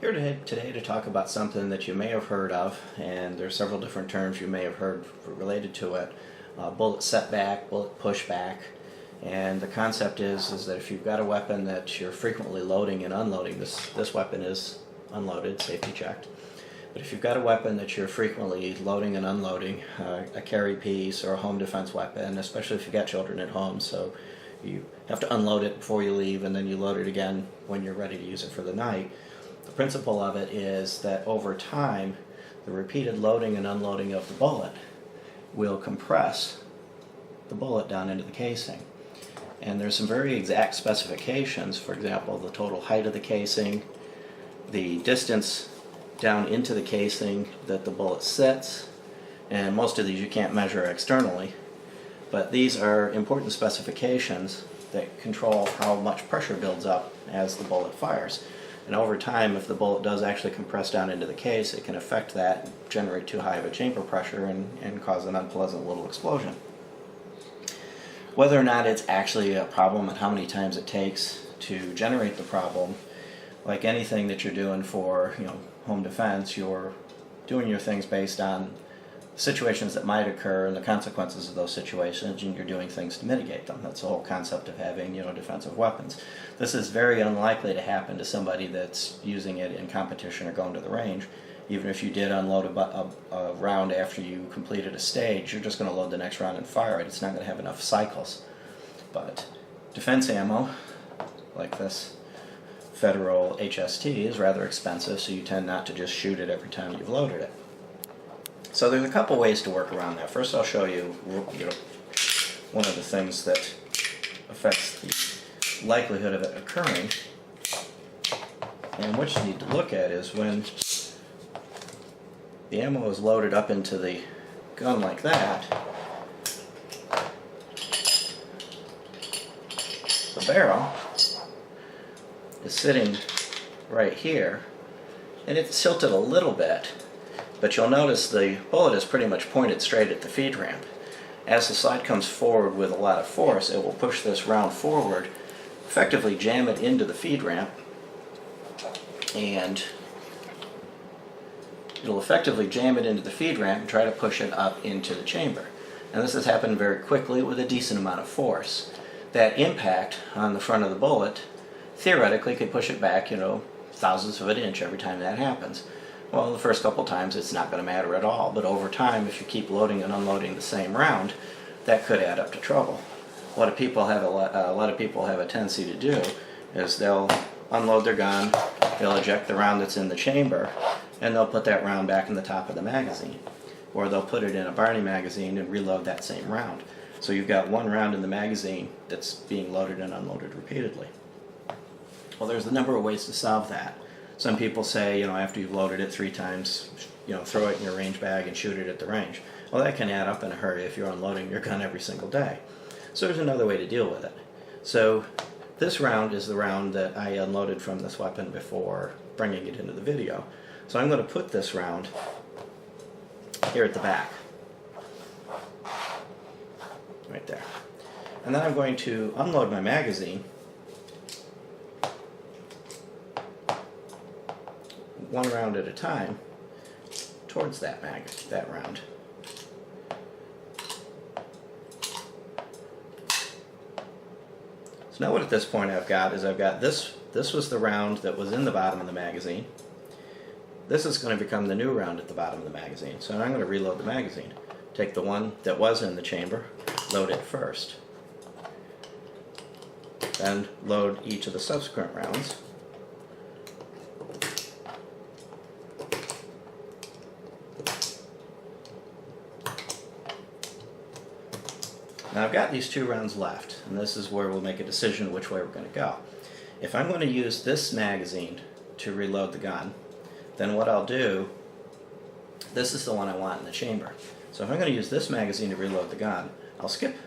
Here today to talk about something that you may have heard of, and there's several different terms you may have heard related to it. Bullet setback, bullet pushback, and the concept is that if you've got a weapon that you're frequently loading and unloading, this weapon is unloaded, safety checked, but if you've got a weapon that you're frequently loading and unloading, a carry piece or a home defense weapon, especially if you've got children at home, so you have to unload it before you leave and then you load it again when you're ready to use it for the night. The principle of it is that over time, the repeated loading and unloading of the bullet will compress the bullet down into the casing. And there's some very exact specifications, for example, the total height of the casing, the distance down into the casing that the bullet sits, and most of these you can't measure externally, but these are important specifications that control how much pressure builds up as the bullet fires. And over time, if the bullet does actually compress down into the case, it can affect that, generate too high of a chamber pressure, and cause an unpleasant little explosion. Whether or not it's actually a problem and how many times it takes to generate the problem, like anything that you're doing for home defense, you're doing your things based on situations that might occur and the consequences of those situations, and you're doing things to mitigate them. That's the whole concept of having defensive weapons. This is very unlikely to happen to somebody that's using it in competition or going to the range. Even if you did unload a round after you completed a stage, you're just going to load the next round and fire it. It's not going to have enough cycles. But defense ammo, like this Federal HST, is rather expensive, so you tend not to just shoot it every time you've loaded it. So there's a couple ways to work around that. First, I'll show you, one of the things that affects the likelihood of it occurring. And what you need to look at is when the ammo is loaded up into the gun like that, the barrel is sitting right here, and it's tilted a little bit, but you'll notice the bullet is pretty much pointed straight at the feed ramp. As the slide comes forward with a lot of force, it will push this round forward, effectively jam it into the feed ramp, and it'll effectively jam it into the feed ramp and try to push it up into the chamber. And this has happened very quickly with a decent amount of force. That impact on the front of the bullet theoretically could push it back, thousandths of an inch every time that happens. Well, the first couple times it's not going to matter at all, but over time, if you keep loading and unloading the same round, that could add up to trouble. A lot of people have a tendency to do is they'll unload their gun, they'll eject the round that's in the chamber, and they'll put that round back in the top of the magazine, or they'll put it in a Barney magazine and reload that same round. So you've got one round in the magazine that's being loaded and unloaded repeatedly. Well, there's a number of ways to solve that. Some people say, after you've loaded it 3 times, throw it in your range bag and shoot it at the range. Well, that can add up in a hurry if you're unloading your gun every single day. So there's another way to deal with it. So this round is the round that I unloaded from this weapon before bringing it into the video. So I'm going to put this round here at the back, right there. And then I'm going to unload my magazine one round at a time towards that round. So now what at this point I've got this was the round that was in the bottom of the magazine. This is going to become the new round at the bottom of the magazine. So now I'm going to reload the magazine. Take the one that was in the chamber, load it first. Then load each of the subsequent rounds. Now I've got these 2 rounds left, and this is where we'll make a decision which way we're going to go. If I'm going to use this magazine to reload the gun, then what I'll do, this is the one I want in the chamber. So if I'm going to use this magazine to reload the gun, I'll skip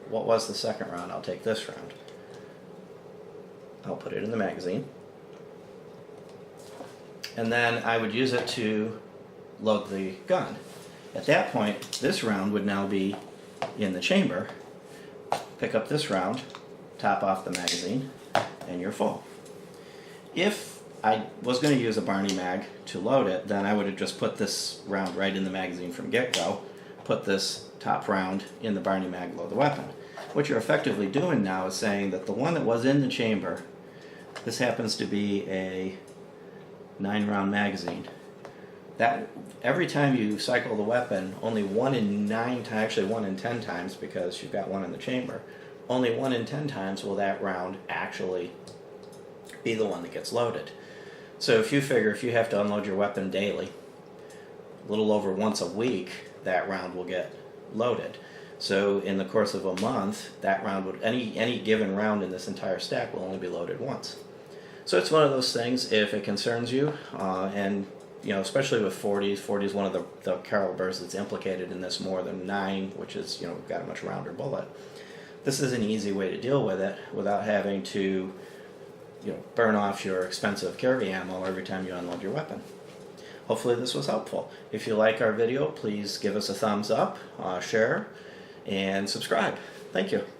what was the second round, I'll take this round. I'll put it in the magazine, and then I would use it to load the gun. At that point, this round would now be in the chamber. Pick up this round, top off the magazine, and you're full. If I was going to use a Barney mag to load it, then I would have just put this round right in the magazine from get-go, put this top round in the Barney mag, load the weapon. What you're effectively doing now is saying that the one that was in the chamber, this happens to be a 9-round magazine. That every time you cycle the weapon, only 1 in 9 times, actually 1 in 10 times, because you've got one in the chamber, only 1 in 10 times will that round actually be the one that gets loaded. So if you figure if you have to unload your weapon daily, a little over once a week, that round will get loaded. So in the course of a month, that round would, any given round in this entire stack will only be loaded once. So it's one of those things, if it concerns you, and you know, especially with 40s. 40 is one of the calibers that's implicated in this more than 9, which is, you know, got a much rounder bullet. This is an easy way to deal with it without having to, you know, burn off your expensive carry ammo every time you unload your weapon. Hopefully this was helpful. If you like our video, please give us a thumbs up, share, and subscribe. Thank you.